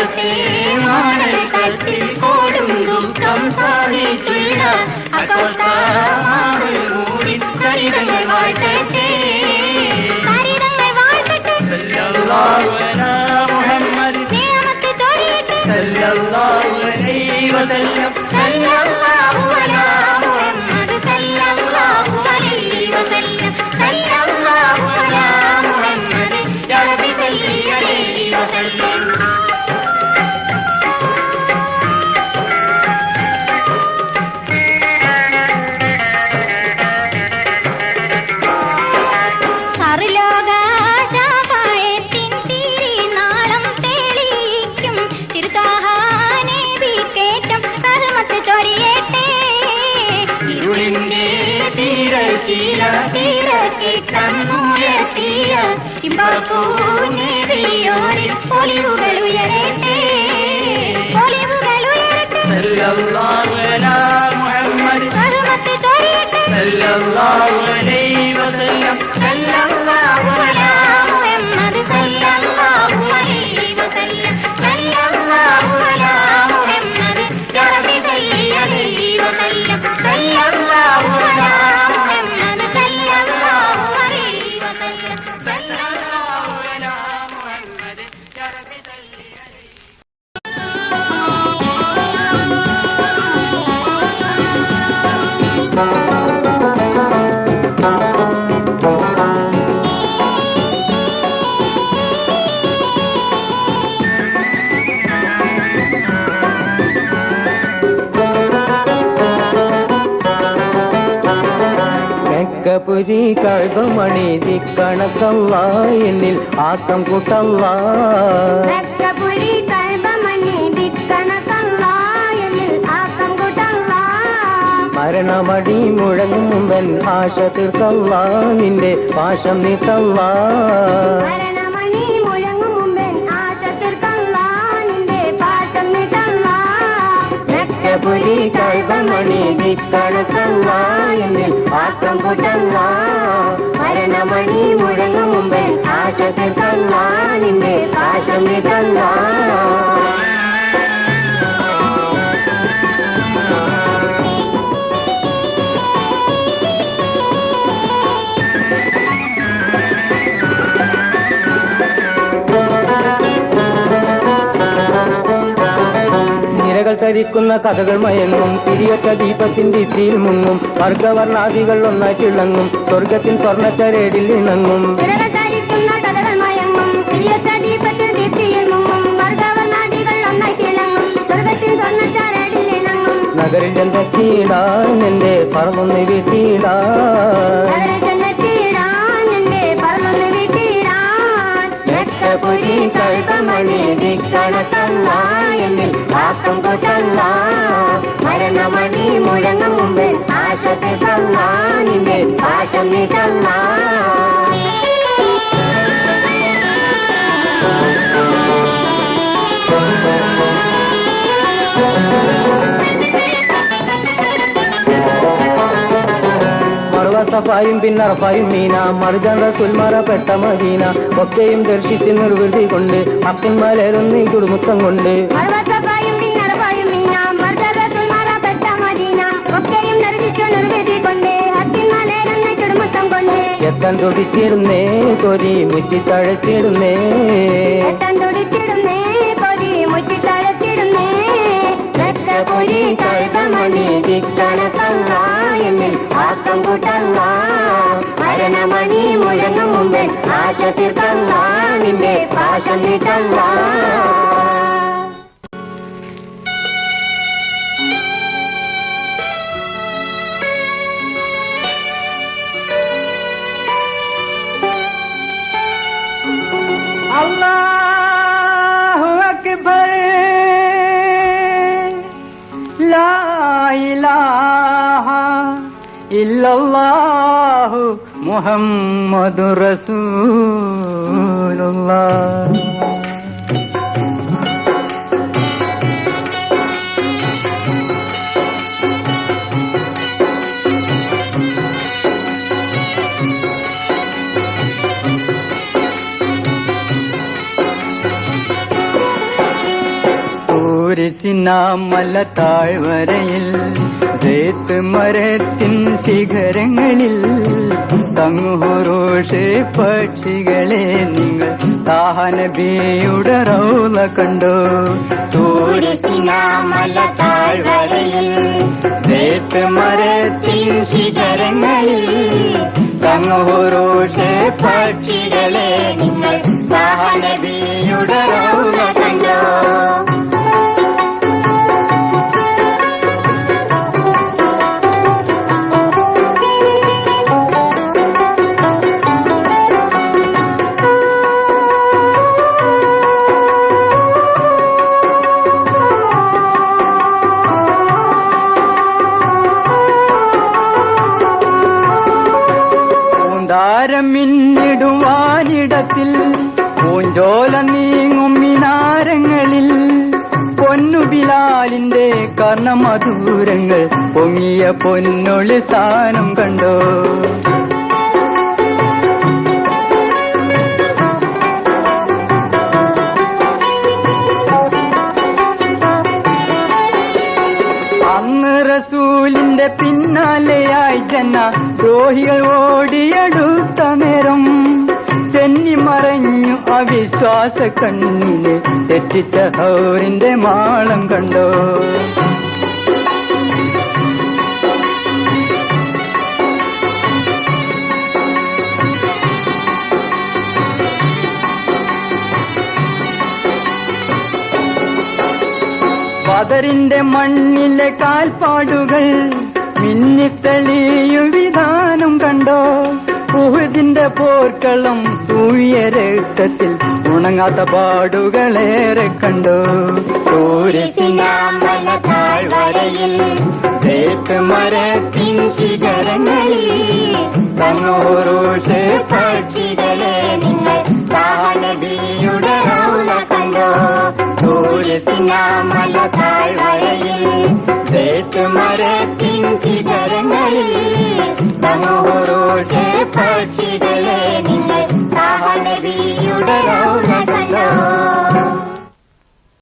കാലത്തെ മാനക്കത്തിൽ കോടും ദുഃഖം സാധിച്ചുള്ള അക്കോത്താറ് മൂടി ചരിതങ്ങൾ വാഴ്ത്തട്ടെ സല്ലല്ലാഹു അലാ മുഹമ്മദ് നിയമത്ത് ചൊരിയട്ടെ സല്ലല്ലാഹു അലൈഹി വസല്ലം സല്ലല്ലാഹു അലാ മുഹമ്മദ് സല്ലല്ലാഹു അലൈഹി വസല്ലം സല്ലല്ലാഹു അലാ മുഹമ്മദ് യാ റബ്ബി സല്ലി അലൈഹി വസല്ലം. സല്ലല്ലാഹു അലാ മുഹമ്മദ് സല്ലല്ലാഹു അലൈഹി വസല്ലം സല്ലല്ലാഹു അലാ മുഹമ്മദ് സല്ലല്ലാഹു അലൈഹി വസല്ലം സല്ലല്ലാഹു അലാ മുഹമ്മദ് യാ റബ്ബി സല്ലി അലൈഹി വസല്ലം സല്ലല്ലാഹു അലാ മുഹമ്മദ് സല്ലല്ലാഹു അലൈഹി വസല്ലം സല്ലല്ലാഹു അലാ മുഹമ്മദ് യാ റബ്ബി സല്ലി അലൈഹി. പുരി കഴുകുമണി ദിക്കണക്കല്ല എന്നിൽ ആക്കം കൂട്ടല്ല മരണമടി മുഴങ്ങും മുമ്പൻ ആശ തീർക്കല്ല നിന്റെ പാശം നീത്തല്ല പുരി കഴുകുമണി ദിക്കണക്കല്ല എന്നിൽ ആക്കം കൂട്ടല്ല മരണമണി മുഴങ്ങും മുമ്പൻ ആശ തീർക്കല്ല നിന്റെ പാശം നീത്തല്ല. ധരിക്കുന്ന കഥകൾ മയങ്ങും തിരിയൊറ്റ ദീപത്തിന്റെ ഇത്തിയിൽ മുങ്ങും വർഗവർണാദികൾ ഒന്നായി തിളങ്ങും സ്വർഗത്തിൻ സ്വർണ്ണച്ചരേടിൽ ഇണങ്ങും നഗരിൽ എന്തൊക്കെയിടാൻ എന്റെ പറന്നൊന്ന് വീട്ടിയിടാൻ പുരി കഴുകമണി ദിക്കണക്കല്ല എന്നിൽ ആക്കം കൂട്ടല്ല മരണമണി മുഴങ്ങും മുമ്പ് ആശ തീർക്കല്ല നിന്റെ പാശം നീക്കല്ല. സഫായും പിന്നറഫായും മീന മർജാൻ റസൂൽ മറപ്പെട്ട മദീന ഒക്കെയും ദർശിച്ച് നിർവൃതി കൊണ്ട് അപ്പന്മാരൊന്നീ കുടുമുത്തം കൊണ്ട് എത്താൻ തുടിച്ചിരുന്നേ കൊതി മുറ്റിത്തഴച്ചിരുന്നേ പുരി കഴുകമണി ദിക്കണക്കല്ല എന്നിൽ ആക്കം കൂട്ടല്ല മരണമണി മുഴങ്ങും മുമ്പ് ആശ തീർക്കല്ല നിന്റെ പാശം നീട്ടല്ല. അല്ലാഹു അക്ബർ ലാ ഇലാഹ ഇല്ലല്ലാഹു മുഹമ്മദുർ റസൂലുള്ളാഹ്. തൂരിസിനാമല താഴ്വരയിൽ സേത്ത് മരത്തിൻ ശിഖരങ്ങളിൽ തങ്ങുഹുറോഷേ പക്ഷികളെ നിങ്ങൾ താഹനബിയുടെ റൗള കണ്ടോ തൂരിസിനാമല താഴ്വരയിൽ സേത്ത് മരത്തിൻ ശിഖരങ്ങളിൽ തങ്ങുഹുറോഷേ പക്ഷികളെ നിങ്ങൾ താഹനബിയുടെ റൗള കണ്ടോ മിന്നിടുവാനിടത്തിൽ പൂഞ്ചോല നീങ്ങും മിനാരങ്ങളിൽ പൊന്നുബിലാലിന്റെ കർണമധൂരങ്ങൾ പൊങ്ങിയ പൊന്നൊളി സ്ഥാനം കണ്ടോ അന്ന് റസൂലിന്റെ പിന്നാലെയായി ജന ദ്രോഹികൾ ഓടിയെടുത്ത നേരം തെന്നി മറഞ്ഞു അവിശ്വാസ കണ്ണിന് തെറ്റിച്ച ഹൗറിന്റെ മാളം കണ്ടോ ബദറിന്റെ മണ്ണിലെ കാൽപ്പാടുകൾ മിന്നിത്തെളിയും വിധാനം കണ്ടോ ഉഹുദിന്റെ പോർക്കളം തൂയ രക്തത്തിൽ ഉണങ്ങാത്ത പാടുകളേറെ കണ്ടോ തൂരിസിനാമല താഴ്വരയിൽ സേത്ത് മരത്തിൻ ശിഖരങ്ങളിൽ തങ്ങുഹുറോഷേ പക്ഷികളെ നിങ്ങൾ താഹനബിയുടെ റൗള കണ്ടോ തൂരിസിനാമല താഴ്വരയിൽ സേത്ത് മരത്തിൻ ശിഖരങ്ങളിൽ തങ്ങുഹുറോഷേ പക്ഷികൾ